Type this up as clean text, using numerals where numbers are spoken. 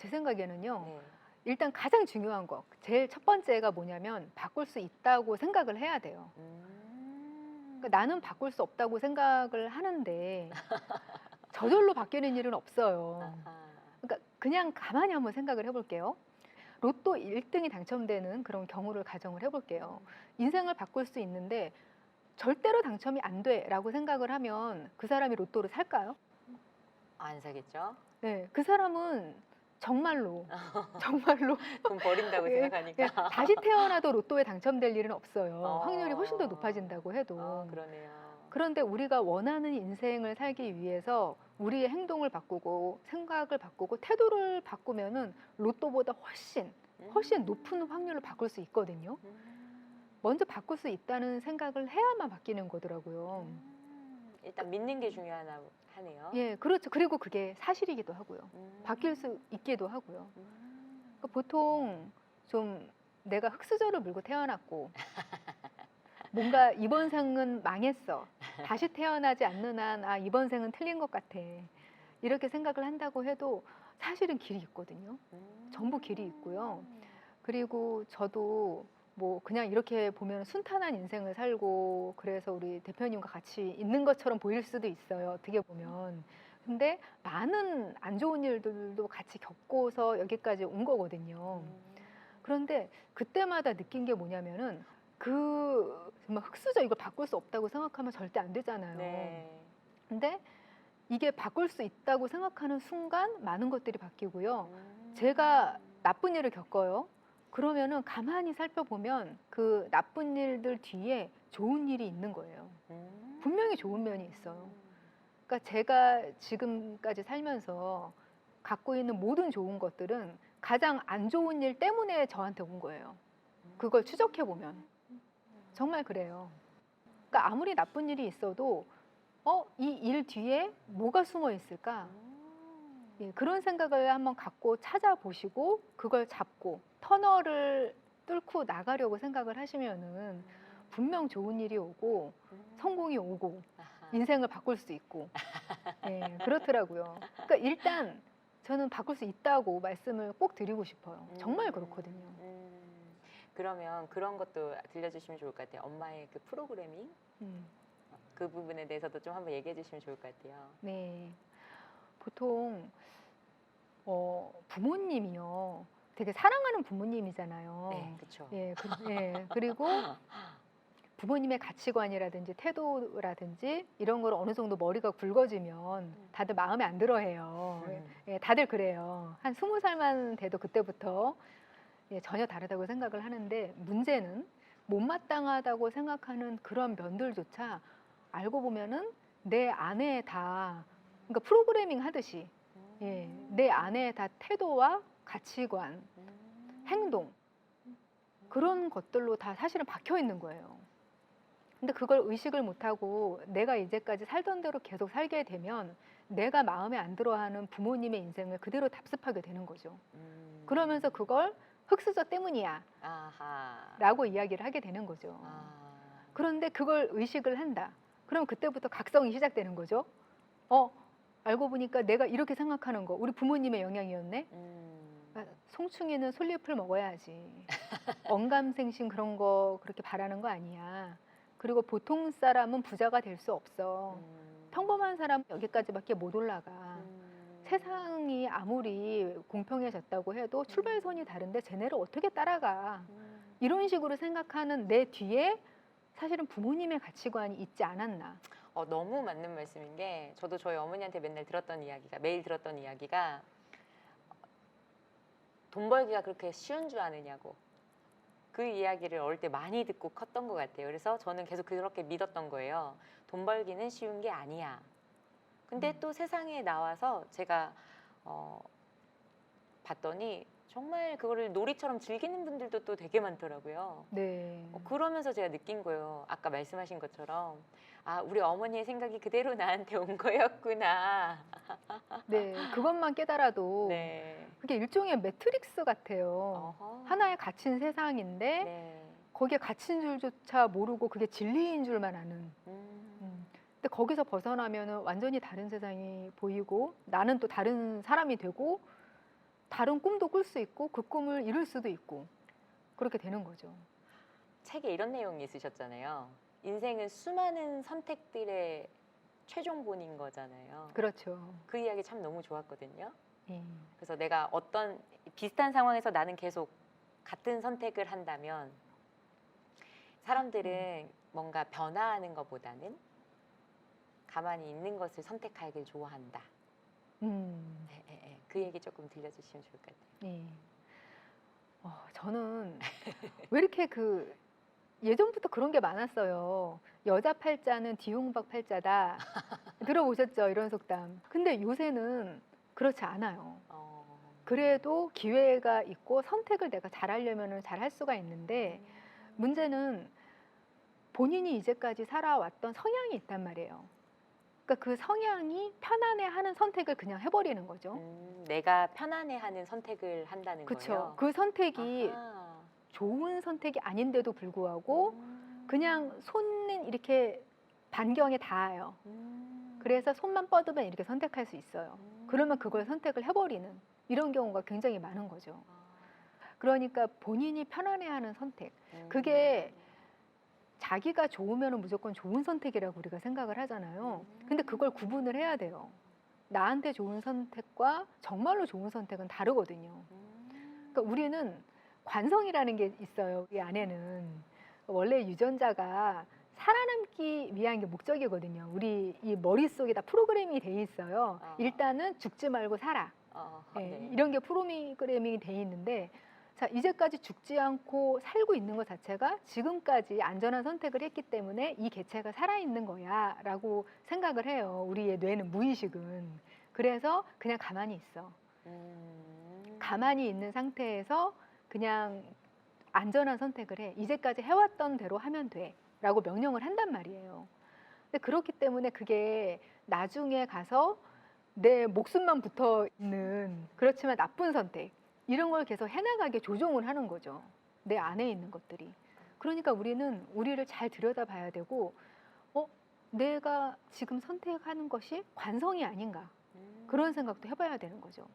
제 생각에는요. 네. 일단 가장 중요한 거, 제일 첫 번째가 뭐냐면 바꿀 수 있다고 생각을 해야 돼요. 그러니까 나는 바꿀 수 없다고 생각을 하는데 저절로 바뀌는 일은 없어요. 아하. 그러니까 그냥 가만히 한번 생각을 해볼게요. 로또 1등이 당첨되는 그런 경우를 가정을 해볼게요. 인생을 바꿀 수 있는데 절대로 당첨이 안 돼라고 생각을 하면 그 사람이 로또를 살까요? 안 사겠죠? 네, 그 사람은 정말로 정말로 돈 버린다고 예, 생각하니까. 다시 태어나도 로또에 당첨될 일은 없어요. 어. 확률이 훨씬 더 높아진다고 해도. 그러네요. 그런데 우리가 원하는 인생을 살기 위해서 우리의 행동을 바꾸고 생각을 바꾸고 태도를 바꾸면은 로또보다 훨씬 높은 확률로 바꿀 수 있거든요. 먼저 바꿀 수 있다는 생각을 해야만 바뀌는 거더라고요. 일단 믿는 게 중요하네요. 예, 그렇죠. 그리고 그게 사실이기도 하고요. 바뀔 수 있기도 하고요. 그러니까 보통 좀 내가 흙수저를 물고 태어났고 뭔가 이번 생은 망했어. 다시 태어나지 않는 한 이번 생은 틀린 것 같아. 이렇게 생각을 한다고 해도 사실은 길이 있거든요. 전부 길이 있고요. 그리고 저도 뭐 그냥 이렇게 보면 순탄한 인생을 살고 그래서 우리 대표님과 같이 있는 것처럼 보일 수도 있어요. 어떻게 보면. 근데 많은 안 좋은 일들도 같이 겪고서 여기까지 온 거거든요. 그런데 그때마다 느낀 게 뭐냐면은 정말 흙수저 이걸 바꿀 수 없다고 생각하면 절대 안 되잖아요. 네. 근데 이게 바꿀 수 있다고 생각하는 순간 많은 것들이 바뀌고요. 제가 나쁜 일을 겪어요. 그러면은 가만히 살펴보면 그 나쁜 일들 뒤에 좋은 일이 있는 거예요. 분명히 좋은 면이 있어요. 그러니까 제가 지금까지 살면서 갖고 있는 모든 좋은 것들은 가장 안 좋은 일 때문에 저한테 온 거예요. 그걸 추적해 보면 정말 그래요. 그러니까 아무리 나쁜 일이 있어도 이 일 뒤에 뭐가 숨어 있을까? 예, 그런 생각을 한번 갖고 찾아보시고 그걸 잡고 터널을 뚫고 나가려고 생각을 하시면은 분명 좋은 일이 오고 성공이 오고 인생을 바꿀 수 있고 예, 그렇더라고요. 그러니까 일단 저는 바꿀 수 있다고 말씀을 꼭 드리고 싶어요. 정말 그렇거든요. 그러면 그런 것도 들려주시면 좋을 것 같아요. 엄마의 그 프로그래밍 그 부분에 대해서도 좀 한번 얘기해 주시면 좋을 것 같아요. 네, 보통 부모님이요 되게 사랑하는 부모님이잖아요. 네, 그렇죠. 그리고 부모님의 가치관이라든지 태도라든지 이런 걸 어느 정도 머리가 굵어지면 다들 마음에 안 들어해요. 예, 다들 그래요. 한 20살만 돼도 그때부터 전혀 다르다고 생각을 하는데 문제는 못마땅하다고 생각하는 그런 면들조차 알고 보면은 내 안에 다 그러니까 프로그래밍 하듯이 내 안에 다 태도와 가치관, 행동 그런 것들로 다 사실은 박혀 있는 거예요. 근데 그걸 의식을 못하고 내가 이제까지 살던 대로 계속 살게 되면 내가 마음에 안 들어하는 부모님의 인생을 그대로 답습하게 되는 거죠. 그러면서 그걸 흙수저 때문이야 라고 이야기를 하게 되는 거죠. 그런데 그걸 의식을 한다. 그럼 그때부터 각성이 시작되는 거죠. 알고 보니까 내가 이렇게 생각하는 거 우리 부모님의 영향이었네. 송충이는 솔잎을 먹어야지. 언감생심 그런 거 그렇게 바라는 거 아니야. 그리고 보통 사람은 부자가 될 수 없어. 평범한 사람은 여기까지밖에 못 올라가. 세상이 아무리 공평해졌다고 해도 출발선이 다른데 쟤네를 어떻게 따라가. 이런 식으로 생각하는 내 뒤에 사실은 부모님의 가치관이 있지 않았나. 너무 맞는 말씀인 게 저도 저희 어머니한테 매일 들었던 이야기가 돈 벌기가 그렇게 쉬운 줄 아느냐고 그 이야기를 어릴 때 많이 듣고 컸던 것 같아요. 그래서 저는 계속 그렇게 믿었던 거예요. 돈 벌기는 쉬운 게 아니야. 근데 또 세상에 나와서 제가 봤더니 정말 그거를 놀이처럼 즐기는 분들도 또 되게 많더라고요. 네. 그러면서 제가 느낀 거예요. 아까 말씀하신 것처럼 우리 어머니의 생각이 그대로 나한테 온 거였구나. 네, 그것만 깨달아도 네. 그게 일종의 매트릭스 같아요. 어허. 하나의 갇힌 세상인데 네. 거기에 갇힌 줄조차 모르고 그게 진리인 줄만 아는. 근데 거기서 벗어나면은 완전히 다른 세상이 보이고 나는 또 다른 사람이 되고 다른 꿈도 꿀 수 있고 그 꿈을 이룰 수도 있고 그렇게 되는 거죠. 책에 이런 내용이 있으셨잖아요. 인생은 수많은 선택들의 최종본인 거잖아요. 그렇죠. 그 이야기 참 너무 좋았거든요. 예. 그래서 내가 어떤 비슷한 상황에서 나는 계속 같은 선택을 한다면 사람들은 뭔가 변화하는 것보다는 가만히 있는 것을 선택하길 좋아한다. 그 얘기 조금 들려주시면 좋을 것 같아요. 예. 저는 왜 이렇게 예전부터 그런 게 많았어요. 여자 팔자는 뒤홍박 팔자다. 들어보셨죠? 이런 속담. 근데 요새는 그렇지 않아요. 그래도 기회가 있고 선택을 내가 잘하려면 잘할 수가 있는데 문제는 본인이 이제까지 살아왔던 성향이 있단 말이에요. 그러니까 그 성향이 편안해하는 선택을 그냥 해버리는 거죠. 내가 편안해하는 선택을 한다는 그렇죠. 거예요. 그 선택이 아하. 좋은 선택이 아닌데도 불구하고 그냥 손은 이렇게 반경에 닿아요. 그래서 손만 뻗으면 이렇게 선택할 수 있어요. 그러면 그걸 선택을 해버리는 이런 경우가 굉장히 많은 거죠. 그러니까 본인이 편안해하는 선택. 그게 자기가 좋으면 무조건 좋은 선택이라고 우리가 생각을 하잖아요. 근데 그걸 구분을 해야 돼요. 나한테 좋은 선택과 정말로 좋은 선택은 다르거든요. 그러니까 우리는 관성이라는 게 있어요. 이 안에는 원래 유전자가 살아남기 위한 게 목적이거든요. 우리 이 머릿속에 다 프로그래밍이 돼 있어요. 일단은 죽지 말고 살아. 네. 이런 게 프로그래밍이 돼 있는데 자, 이제까지 죽지 않고 살고 있는 것 자체가 지금까지 안전한 선택을 했기 때문에 이 개체가 살아있는 거야 라고 생각을 해요. 우리의 뇌는, 무의식은. 그래서 그냥 가만히 있어. 가만히 있는 상태에서 그냥 안전한 선택을 해. 이제까지 해왔던 대로 하면 돼 라고 명령을 한단 말이에요. 근데 그렇기 때문에 그게 나중에 가서 내 목숨만 붙어 있는 그렇지만 나쁜 선택 이런 걸 계속 해나가게 조종을 하는 거죠. 내 안에 있는 것들이. 그러니까 우리는 우리를 잘 들여다봐야 되고 내가 지금 선택하는 것이 관성이 아닌가 그런 생각도 해봐야 되는 거죠.